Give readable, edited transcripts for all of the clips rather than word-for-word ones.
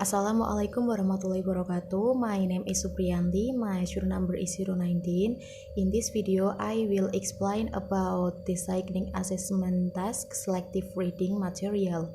Assalamualaikum warahmatullahi wabarakatuh. My name is Supriyanti. My shoe number is 019. In this video, I will explain about designing assessment task selective reading material.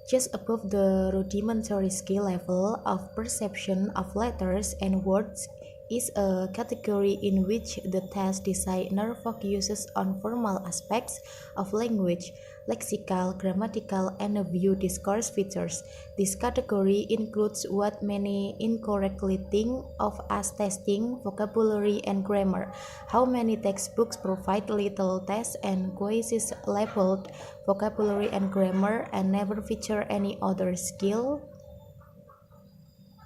Just above the rudimentary skill level of perception of letters and words is a category in which the test designer focuses on formal aspects of language, lexical, grammatical, and view discourse features. This category includes what many incorrectly think of as testing vocabulary and grammar. How many textbooks provide little tests and quizzes labeled vocabulary and grammar and never feature any other skill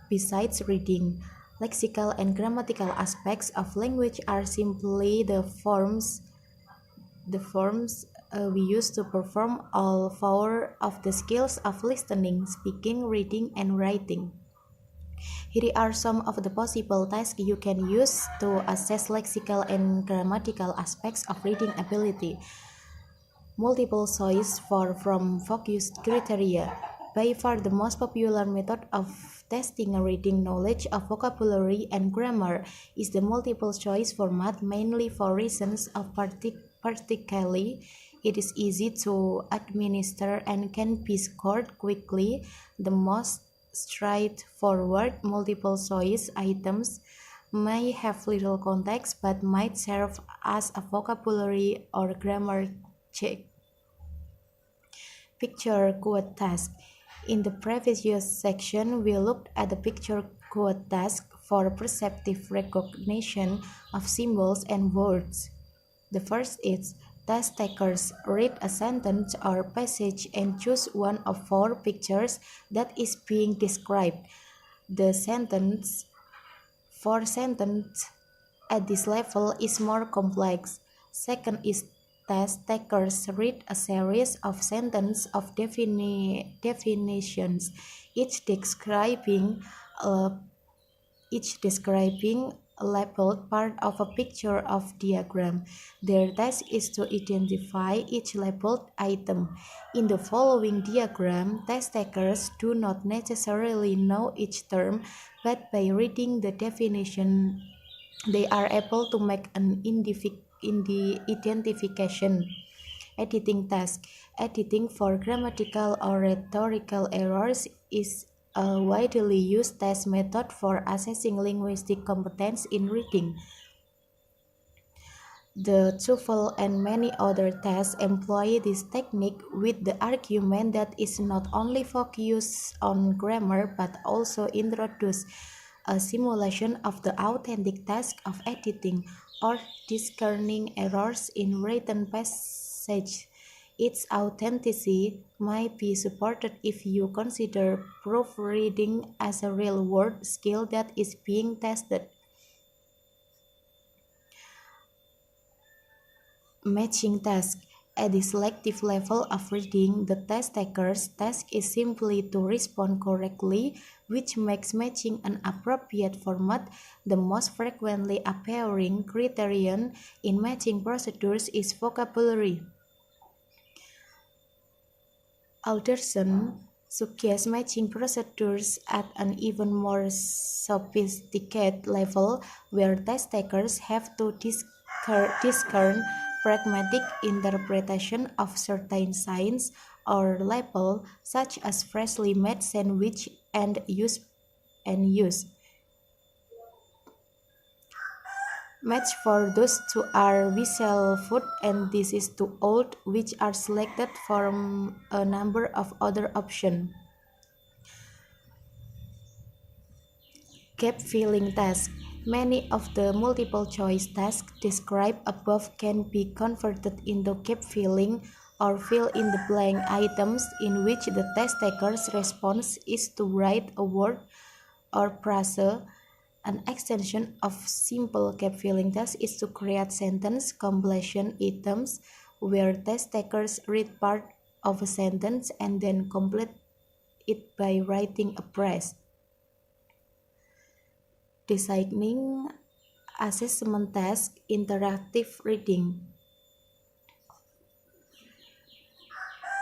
besides reading. Lexical and grammatical aspects of language are simply the forms we use to perform all four of the skills of listening, speaking, reading, and writing. Here are some of the possible tasks you can use to assess lexical and grammatical aspects of reading ability. Multiple choice from focused criteria. By far the most popular method of testing a reading knowledge of vocabulary and grammar is the multiple choice format, mainly for reasons of practicality. It is easy to administer and can be scored quickly. The most straightforward multiple choice items may have little context but might serve as a vocabulary or grammar check. Picture quote task. In the previous section, we looked at the picture quote task for perceptive recognition of symbols and words. The first is test takers read a sentence or passage and choose one of four pictures that is being described. The sentence at this level is more complex. Second is test takers read a series of sentences of definitions, each describing a labeled part of a picture of diagram. Their task is to identify each labeled item. In the following diagram, test takers do not necessarily know each term, but by reading the definition, they are able to make an identification. Editing task. Editing for grammatical or rhetorical errors is a widely used test method for assessing linguistic competence in reading. The TOEFL and many other tests employ this technique with the argument that it's not only focused on grammar but also introduce a simulation of the authentic task of editing or discerning errors in written passage. Its authenticity might be supported if you consider proofreading as a real-world skill that is being tested. Matching task. At the selective level of reading, the test taker's task is simply to respond correctly, which makes matching an appropriate format. The most frequently appearing criterion in matching procedures is vocabulary. Alderson suggests matching procedures at an even more sophisticated level, where test takers have to discern pragmatic interpretation of certain signs or label, such as freshly made sandwich and use. Match for those who are whistle food and this is too old, which are selected from a number of other options. Gap filling task. Many of the multiple choice tasks described above can be converted into gap filling or fill in the blank items in which the test taker's response is to write a word or phrase. An extension of simple gap filling task is to create sentence completion items where test takers read part of a sentence and then complete it by writing a phrase. Designing assessment task interactive reading.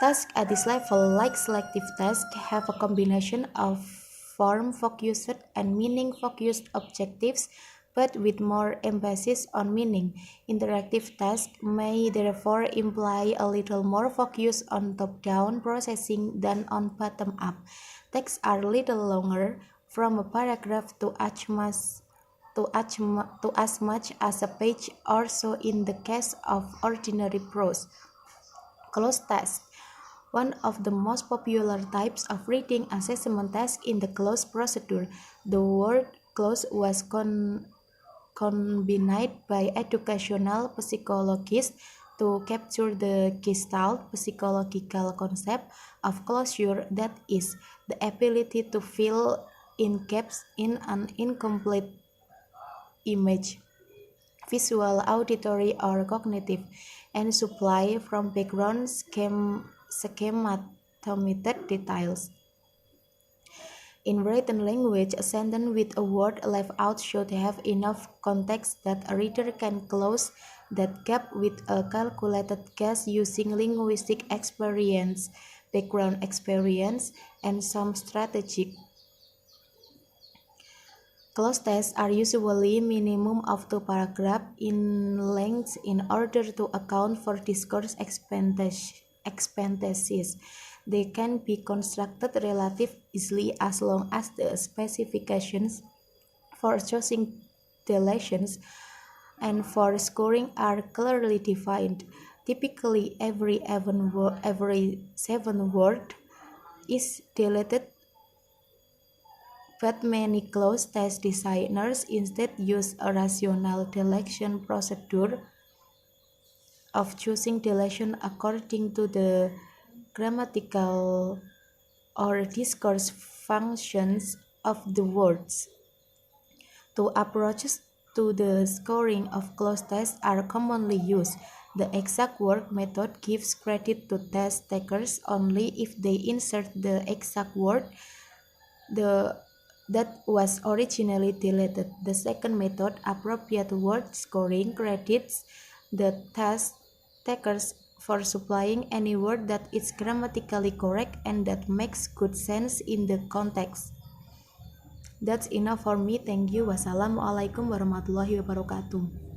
Tasks at this level, like selective tasks, have a combination of form-focused and meaning-focused objectives, but with more emphasis on meaning. Interactive tasks may therefore imply a little more focus on top-down processing than on bottom-up. Texts are a little longer, from a paragraph to as much as a page or so in the case of ordinary prose. Closed tasks. One of the most popular types of reading assessment task in the closed procedure. The word closed was combined by educational psychologists to capture the Gestalt psychological concept of closure, that is, the ability to fill in gaps in an incomplete image, visual, auditory, or cognitive, and supply from background schematometer details. In written language, a sentence with a word left out should have enough context that a reader can close that gap with a calculated guess using linguistic experience, background experience, and some strategic. Closed tests are usually minimum of 2 paragraphs in length in order to account for discourse expenses. They can be constructed relatively easily as long as the specifications for choosing deletions and for scoring are clearly defined. Typically, every 7 word is deleted, but many closed test designers instead use a rational deletion procedure of choosing deletion according to the grammatical or discourse functions of the words. Two approaches to the scoring of closed tests are commonly used. The exact word method gives credit to test takers only if they insert the exact word that was originally deleted. The second method, appropriate word scoring, credits the test takers for supplying any word that is grammatically correct and that makes good sense in the context. That's enough for me. Thank you. Wassalamualaikum warahmatullahi wabarakatuh.